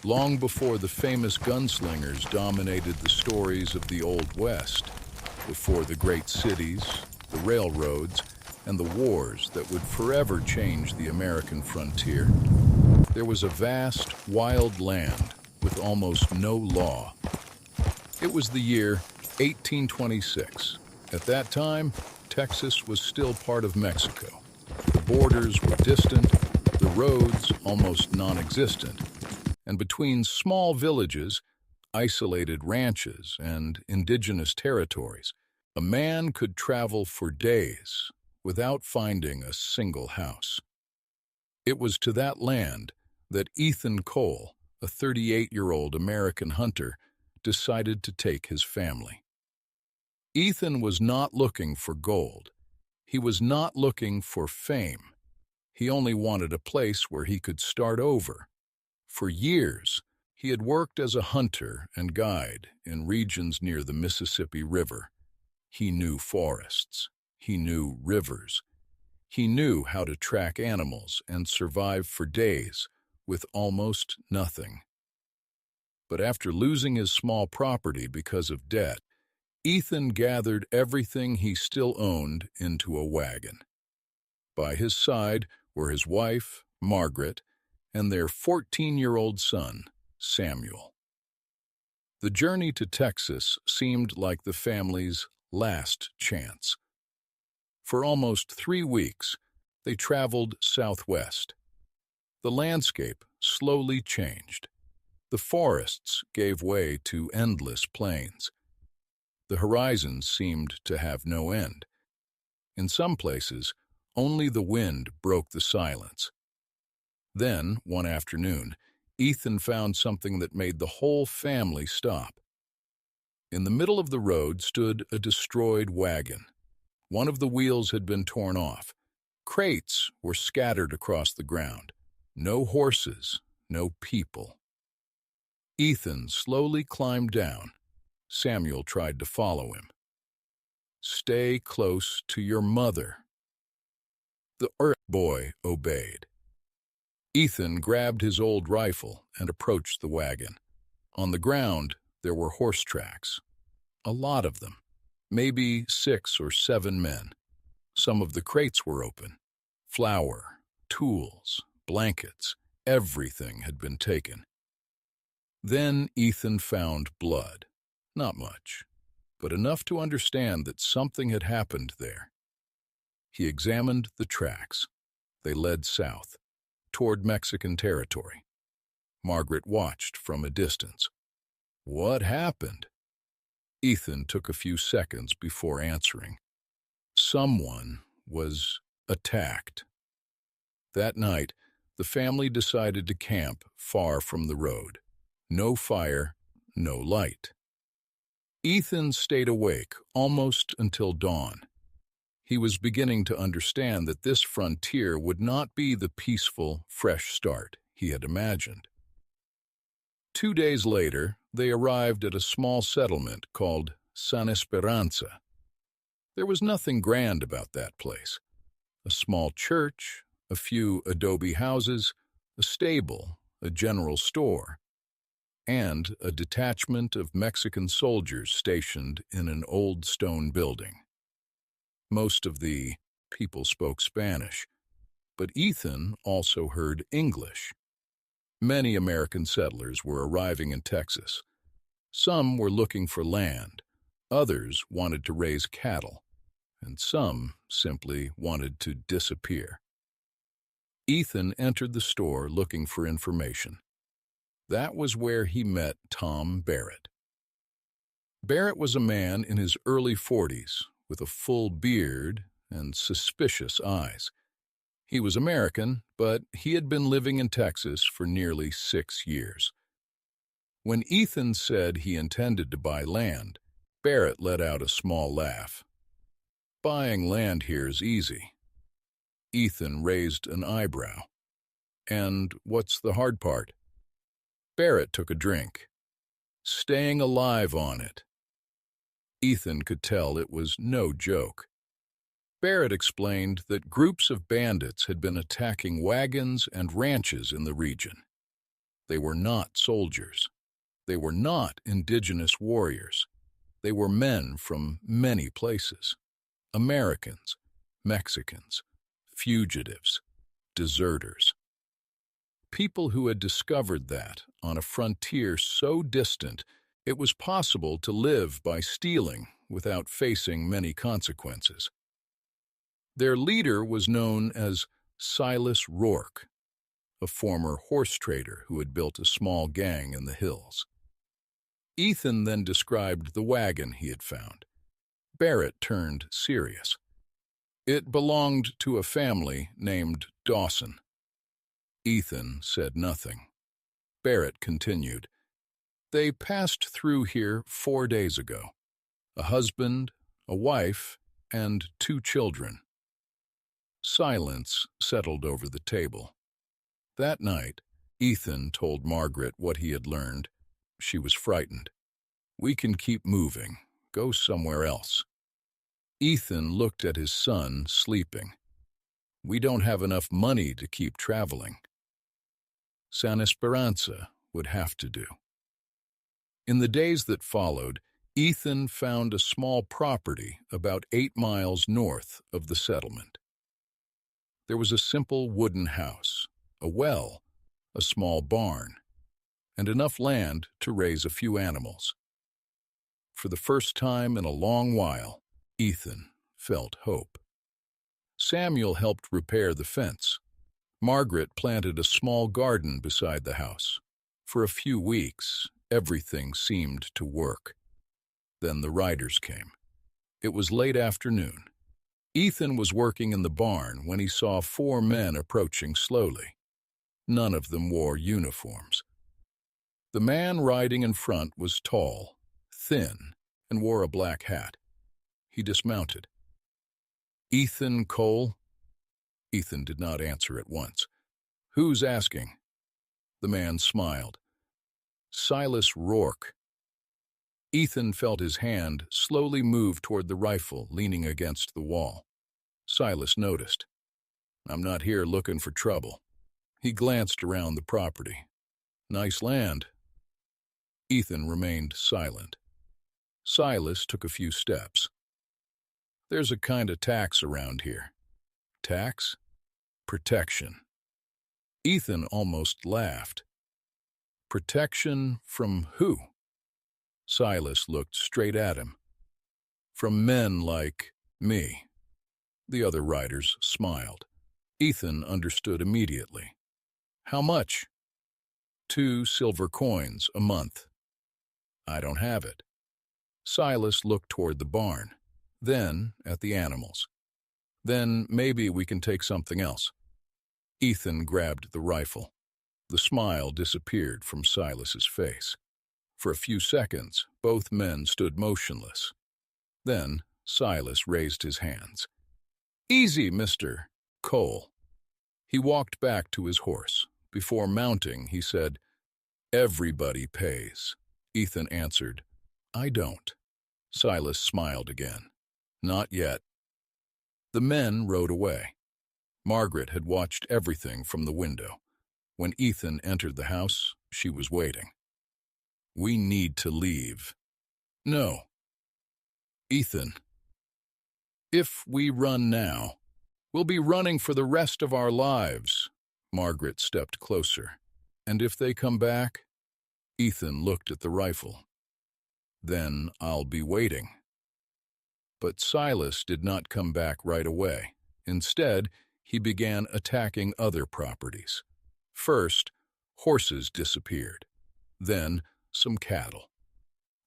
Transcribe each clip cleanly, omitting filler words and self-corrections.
long before the famous gunslingers dominated the stories of the Old West, before the great cities, the railroads, and the wars that would forever change the American frontier. There was a vast, wild land with almost no law. It was the year 1826. At that time, Texas was still part of Mexico. The borders were distant, the roads almost non-existent, and between small villages, isolated ranches, and indigenous territories, a man could travel for days without finding a single house. It was to that land that Ethan Cole, a 38-year-old American hunter, decided to take his family. Ethan was not looking for gold. He was not looking for fame. He only wanted a place where he could start over. For years, he had worked as a hunter and guide in regions near the Mississippi River. He knew forests. He knew rivers. He knew how to track animals and survive for days with almost nothing. But after losing his small property because of debt, Ethan gathered everything he still owned into a wagon. By his side were his wife, Margaret, and their 14-year-old son, Samuel. The journey to Texas seemed like the family's last chance. For almost 3 weeks, they traveled southwest. The landscape slowly changed. The forests gave way to endless plains. The horizon seemed to have no end. In some places, only the wind broke the silence. Then, one afternoon, Ethan found something that made the whole family stop. In the middle of the road stood a destroyed wagon. One of the wheels had been torn off. Crates were scattered across the ground. No horses, no people. Ethan slowly climbed down. Samuel tried to follow him. "Stay close to your mother." The boy obeyed. Ethan grabbed his old rifle and approached the wagon. On the ground, there were horse tracks. A lot of them. Maybe 6 or 7 men. Some of the crates were open. Flour, tools, blankets, everything had been taken. Then Ethan found blood. Not much, but enough to understand that something had happened there. He examined the tracks. They led south, toward Mexican territory. Margaret watched from a distance. What happened? Ethan took a few seconds before answering. Someone was attacked. That night, the family decided to camp far from the road. No fire, no light. Ethan stayed awake almost until dawn. He was beginning to understand that this frontier would not be the peaceful, fresh start he had imagined. 2 days later, they arrived at a small settlement called San Esperanza. There was nothing grand about that place. A small church, a few adobe houses, a stable, a general store, and a detachment of Mexican soldiers stationed in an old stone building. Most of the people spoke Spanish, but Ethan also heard English. Many American settlers were arriving in Texas. Some were looking for land, others wanted to raise cattle, and some simply wanted to disappear. Ethan entered the store looking for information. That was where he met Tom Barrett. Barrett was a man in his early 40s with a full beard and suspicious eyes. He was American, but he had been living in Texas for nearly 6 years. When Ethan said he intended to buy land, Barrett let out a small laugh. "Buying land here's easy." Ethan raised an eyebrow. "And what's the hard part?" Barrett took a drink. "Staying alive on it." Ethan could tell it was no joke. Barrett explained that groups of bandits had been attacking wagons and ranches in the region. They were not soldiers. They were not indigenous warriors. They were men from many places. Americans, Mexicans, fugitives, deserters. People who had discovered that, on a frontier so distant, it was possible to live by stealing without facing many consequences. Their leader was known as Silas Rourke, a former horse trader who had built a small gang in the hills. Ethan then described the wagon he had found. Barrett turned serious. It belonged to a family named Dawson. Ethan said nothing. Barrett continued. They passed through here 4 days ago. A husband, a wife, and 2 children. Silence settled over the table. That night, Ethan told Margaret what he had learned. She was frightened. We can keep moving. Go somewhere else. Ethan looked at his son sleeping. We don't have enough money to keep traveling. San Esperanza would have to do. In the days that followed, Ethan found a small property about 8 miles north of the settlement. There was a simple wooden house, a well, a small barn, and enough land to raise a few animals. For the first time in a long while, Ethan felt hope. Samuel helped repair the fence. Margaret planted a small garden beside the house. For a few weeks, everything seemed to work. Then the riders came. It was late afternoon. Ethan was working in the barn when he saw 4 men approaching slowly. None of them wore uniforms. The man riding in front was tall, thin, and wore a black hat. He dismounted. Ethan Cole? Ethan did not answer at once. Who's asking? The man smiled. Silas Rourke. Ethan felt his hand slowly move toward the rifle leaning against the wall. Silas noticed. I'm not here looking for trouble. He glanced around the property. Nice land. Ethan remained silent. Silas took a few steps. There's a kind of tax around here. Tax? Protection. Ethan almost laughed. Protection from who? Silas looked straight at him. From men like me. The other riders smiled. Ethan understood immediately. How much? 2 silver coins a month. I don't have it. Silas looked toward the barn, then at the animals. Then maybe we can take something else. Ethan grabbed the rifle. The smile disappeared from Silas's face. For a few seconds, both men stood motionless. Then Silas raised his hands. Easy, Mr. Cole. He walked back to his horse. Before mounting, he said, Everybody pays. Ethan answered, I don't. Silas smiled again. Not yet. The men rode away. Margaret had watched everything from the window. When Ethan entered the house, she was waiting. We need to leave. No. Ethan. If we run now, we'll be running for the rest of our lives. Margaret stepped closer. And if they come back? Ethan looked at the rifle. Then I'll be waiting. But Silas did not come back right away. Instead, he began attacking other properties. First, horses disappeared. Then, some cattle.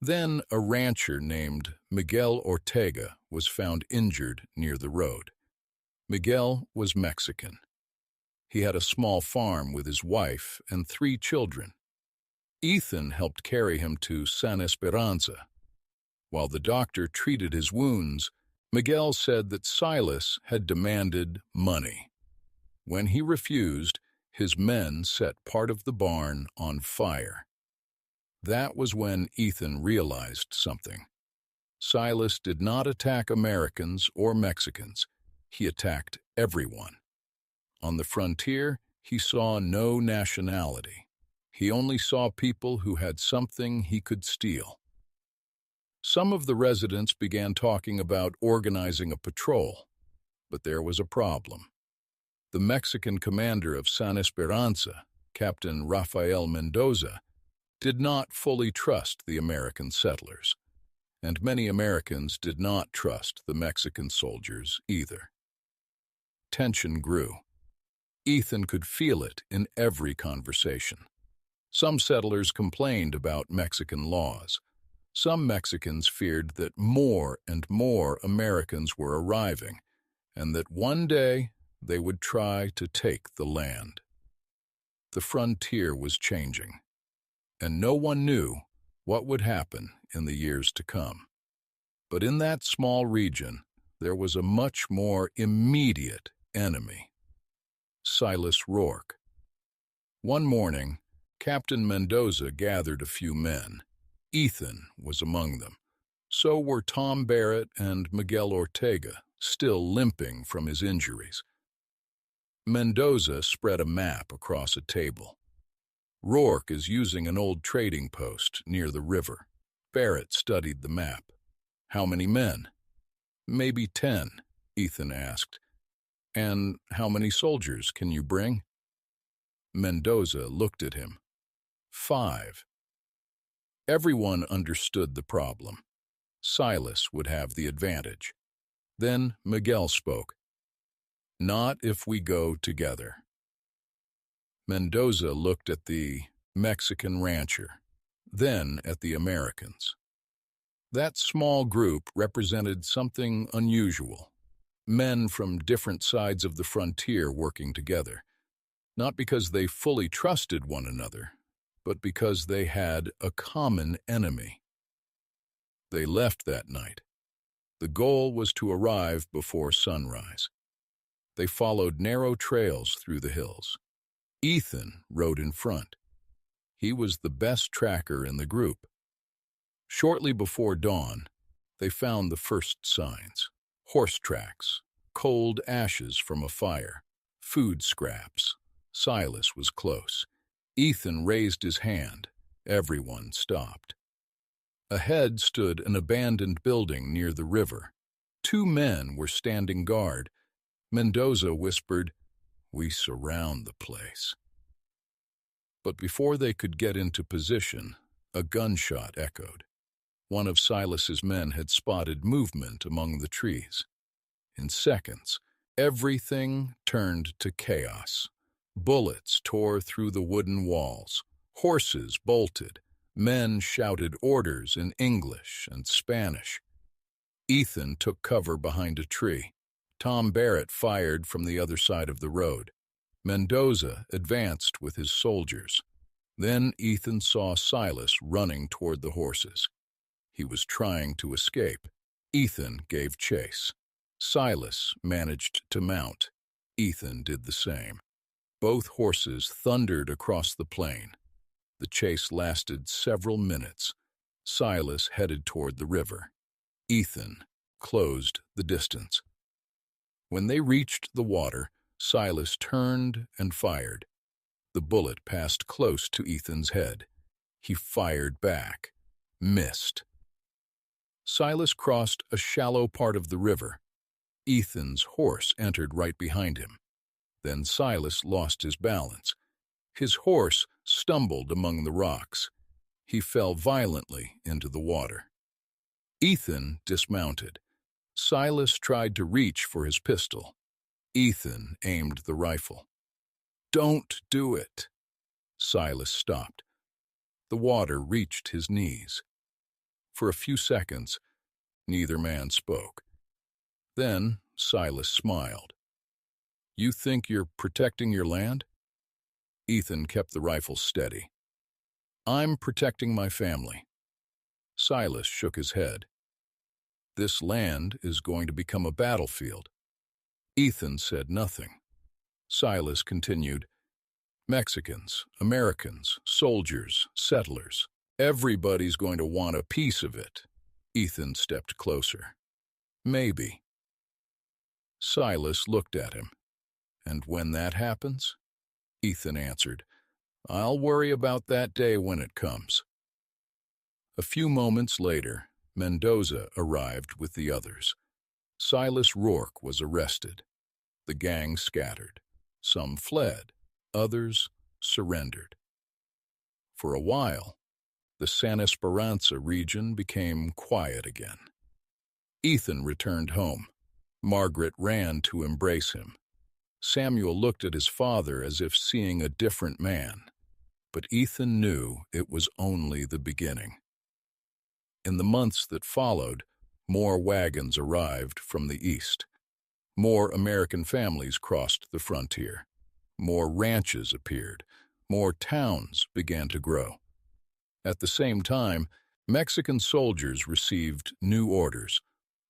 Then, a rancher named Miguel Ortega was found injured near the road. Miguel was Mexican. He had a small farm with his wife and 3 children. Ethan helped carry him to San Esperanza. While the doctor treated his wounds, Miguel said that Silas had demanded money. When he refused, his men set part of the barn on fire. That was when Ethan realized something. Silas did not attack Americans or Mexicans. He attacked everyone. On the frontier, he saw no nationality. He only saw people who had something he could steal. Some of the residents began talking about organizing a patrol, but there was a problem. The Mexican commander of San Esperanza, Captain Rafael Mendoza, did not fully trust the American settlers, and many Americans did not trust the Mexican soldiers either. Tension grew. Ethan could feel it in every conversation. Some settlers complained about Mexican laws. Some Mexicans feared that more and more Americans were arriving, and that one day they would try to take the land. The frontier was changing, and no one knew what would happen in the years to come. But in that small region, there was a much more immediate enemy: Silas Rourke. One morning, Captain Mendoza gathered a few men. Ethan was among them. So were Tom Barrett and Miguel Ortega, still limping from his injuries. Mendoza spread a map across a table. Rourke is using an old trading post near the river. Barrett studied the map. How many men? Maybe 10, Ethan asked. And how many soldiers can you bring? Mendoza looked at him. 5. Everyone understood the problem. Silas would have the advantage. Then Miguel spoke. Not if we go together. Mendoza looked at the Mexican rancher, then at the Americans. That small group represented something unusual. Men from different sides of the frontier working together, not because they fully trusted one another, but because they had a common enemy. They left that night. The goal was to arrive before sunrise. They followed narrow trails through the hills. Ethan rode in front. He was the best tracker in the group. Shortly before dawn, they found the first signs: horse tracks, cold ashes from a fire, food scraps. Silas was close. Ethan raised his hand. Everyone stopped. Ahead stood an abandoned building near the river. 2 men were standing guard. Mendoza whispered, "We surround the place." But before they could get into position, a gunshot echoed. One of Silas's men had spotted movement among the trees. In seconds, everything turned to chaos. Bullets tore through the wooden walls. Horses bolted. Men shouted orders in English and Spanish. Ethan took cover behind a tree. Tom Barrett fired from the other side of the road. Mendoza advanced with his soldiers. Then Ethan saw Silas running toward the horses. He was trying to escape. Ethan gave chase. Silas managed to mount. Ethan did the same. Both horses thundered across the plain. The chase lasted several minutes. Silas headed toward the river. Ethan closed the distance. When they reached the water, Silas turned and fired. The bullet passed close to Ethan's head. He fired back. Missed. Silas crossed a shallow part of the river. Ethan's horse entered right behind him. Then Silas lost his balance. His horse stumbled among the rocks. He fell violently into the water. Ethan dismounted. Silas tried to reach for his pistol. Ethan aimed the rifle. "Don't do it." Silas stopped. The water reached his knees. For a few seconds, neither man spoke. Then Silas smiled. "You think you're protecting your land?" Ethan kept the rifle steady. "I'm protecting my family." Silas shook his head. "This land is going to become a battlefield." Ethan said nothing. Silas continued, "Mexicans, Americans, soldiers, settlers, everybody's going to want a piece of it." Ethan stepped closer. "Maybe." Silas looked at him. "And when that happens?" Ethan answered, I'll worry about that day when it comes." A few moments later, Mendoza arrived with the others. Silas Rourke was arrested. The gang scattered. Some fled. Others surrendered. For a while, the San Esperanza region became quiet again. Ethan returned home. Margaret ran to embrace him. Samuel looked at his father as if seeing a different man, but Ethan knew it was only the beginning. In the months that followed, more wagons arrived from the east. More American families crossed the frontier. More ranches appeared. More towns began to grow. At the same time, Mexican soldiers received new orders.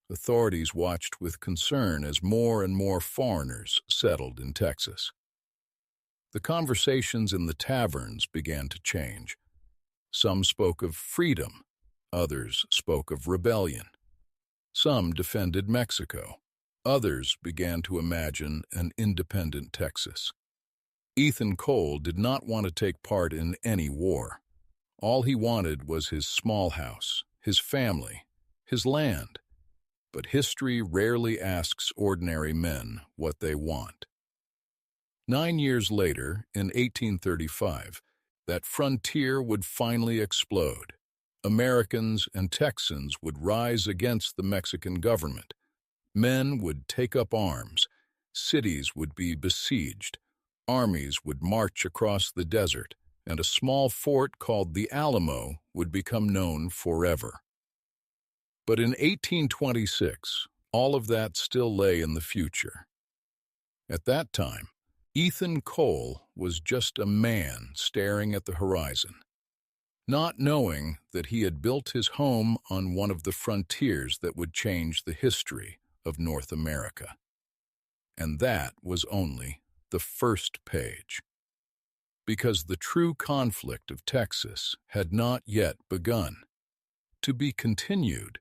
Authorities watched with concern as more and more foreigners settled in Texas. The conversations in the taverns began to change. Some spoke of freedom. Others spoke of rebellion. Some defended Mexico. Others began to imagine an independent Texas. Ethan Cole did not want to take part in any war. All he wanted was his small house, his family, his land. But history rarely asks ordinary men what they want. 9 years later, in 1835, that frontier would finally explode. Americans and Texans would rise against the Mexican government. Men would take up arms. Cities would be besieged. Armies would march across the desert, and a small fort called the Alamo would become known forever. But in 1826, all of that still lay in the future. At that time, Ethan Cole was just a man staring at the horizon, not knowing that he had built his home on one of the frontiers that would change the history of North America. And that was only the first page. Because the true conflict of Texas had not yet begun. To be continued